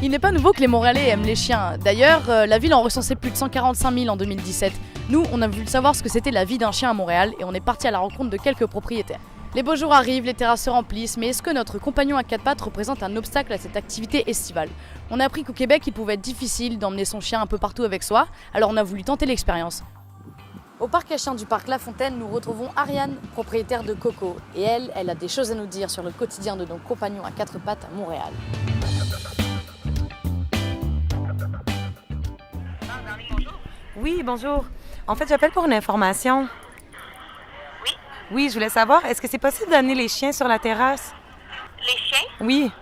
Il n'est pas nouveau que les Montréalais aiment les chiens. D'ailleurs, la ville en recensait plus de 145 000 en 2017. Nous, on a voulu savoir ce que c'était la vie d'un chien à Montréal et on est parti à la rencontre de quelques propriétaires. Les beaux jours arrivent, les terrasses se remplissent, mais est-ce que notre compagnon à quatre pattes représente un obstacle à cette activité estivale? On a appris qu'au Québec, il pouvait être difficile d'emmener son chien un peu partout avec soi, alors on a voulu tenter l'expérience. Au parc à chiens du parc La Fontaine, nous retrouvons Ariane, propriétaire de Coco. Et elle a des choses à nous dire sur le quotidien de nos compagnons à quatre pattes à Montréal. Oui, bonjour. En fait, j'appelle pour une information. Oui. Oui, je voulais savoir, est-ce que c'est possible d'amener les chiens sur la terrasse? Les chiens? Oui.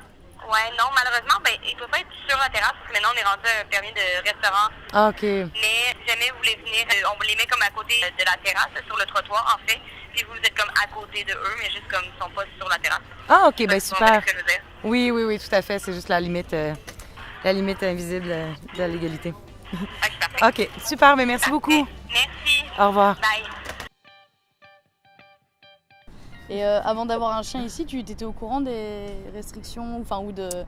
Ouais, non, malheureusement, il ne peut pas être sur la terrasse parce que maintenant on est rendu à un permis de restaurant. Ah, OK. Mais si jamais vous voulez venir, on les met comme à côté de la terrasse, sur le trottoir en fait. Puis vous êtes comme à côté de eux, mais juste comme ils sont pas sur la terrasse. Ah, OK, ben Vous comprenez super. ce que je veux dire? Oui, tout à fait. C'est juste la limite invisible de la légalité. Ok, parfait. OK, super, ben merci beaucoup. Merci. Au revoir. Bye. Et avant d'avoir un chien ici, tu étais au courant des restrictions ou de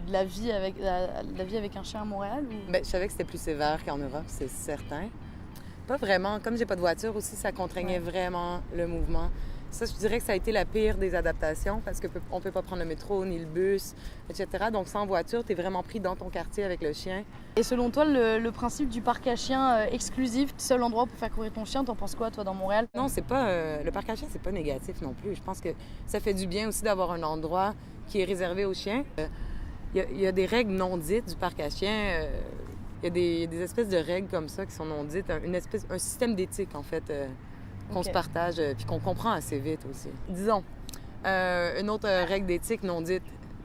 la vie avec un chien à Montréal ou... Ben, je savais que c'était plus sévère qu'en Europe, c'est certain. Pas vraiment. Comme j'ai pas de voiture aussi, ça contraignait vraiment le mouvement. Ça, je dirais que ça a été la pire des adaptations parce qu'on peut pas prendre le métro ni le bus, etc. Donc, sans voiture, tu es vraiment pris dans ton quartier avec le chien. Et selon toi, le principe du parc à chiens exclusif, seul endroit pour faire courir ton chien, t'en penses quoi, toi, dans Montréal? Non, c'est pas... le parc à chiens, c'est pas négatif non plus. Je pense que ça fait du bien aussi d'avoir un endroit qui est réservé aux chiens. Il y a des règles non dites du parc à chiens. Il y a des espèces de règles comme ça qui sont non dites. Un système d'éthique, en fait, qu'on se partage puis qu'on comprend assez vite aussi. Disons, une autre règle d'éthique non dite.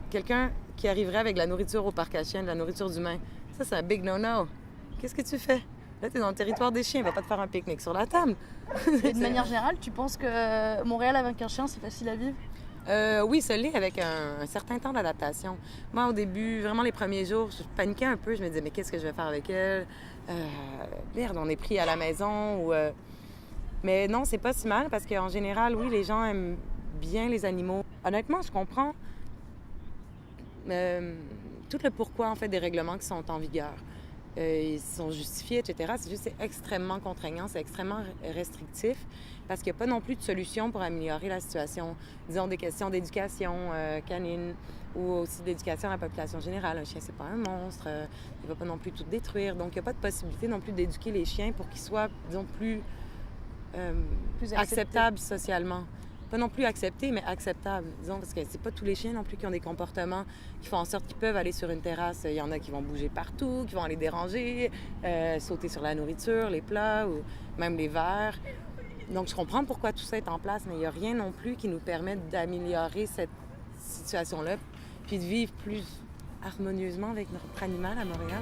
Quelqu'un qui arriverait avec de la nourriture au parc à chiens, de la nourriture d'humain, ça, c'est un big no-no. Qu'est-ce que tu fais? Là, t'es dans le territoire des chiens, il va pas te faire un pique-nique sur la table. Et de manière générale, tu penses que Montréal avec un chien, c'est facile à vivre? Oui, ça l'est avec un certain temps d'adaptation. Moi, au début, vraiment les premiers jours, je paniquais un peu. Je me disais, mais qu'est-ce que je vais faire avec elle? Merde, on est pris à la maison. Mais non, c'est pas si mal parce qu'en général, oui, les gens aiment bien les animaux. Honnêtement, je comprends tout le pourquoi, en fait, des règlements qui sont en vigueur. Ils sont justifiés, etc. C'est juste c'est extrêmement contraignant, c'est extrêmement restrictif parce qu'il n'y a pas non plus de solution pour améliorer la situation. Disons des questions d'éducation canine ou aussi d'éducation à la population générale. Un chien, c'est pas un monstre, il va pas non plus tout détruire. Donc, il n'y a pas de possibilité non plus d'éduquer les chiens pour qu'ils soient, disons, plus acceptables socialement. Pas non plus acceptés, mais acceptables, disons, parce que c'est pas tous les chiens non plus qui ont des comportements qui font en sorte qu'ils peuvent aller sur une terrasse. Il y en a qui vont bouger partout, qui vont aller déranger, sauter sur la nourriture, les plats ou même les verres. Donc, je comprends pourquoi tout ça est en place, mais il n'y a rien non plus qui nous permette d'améliorer cette situation-là puis de vivre plus harmonieusement avec notre animal à Montréal.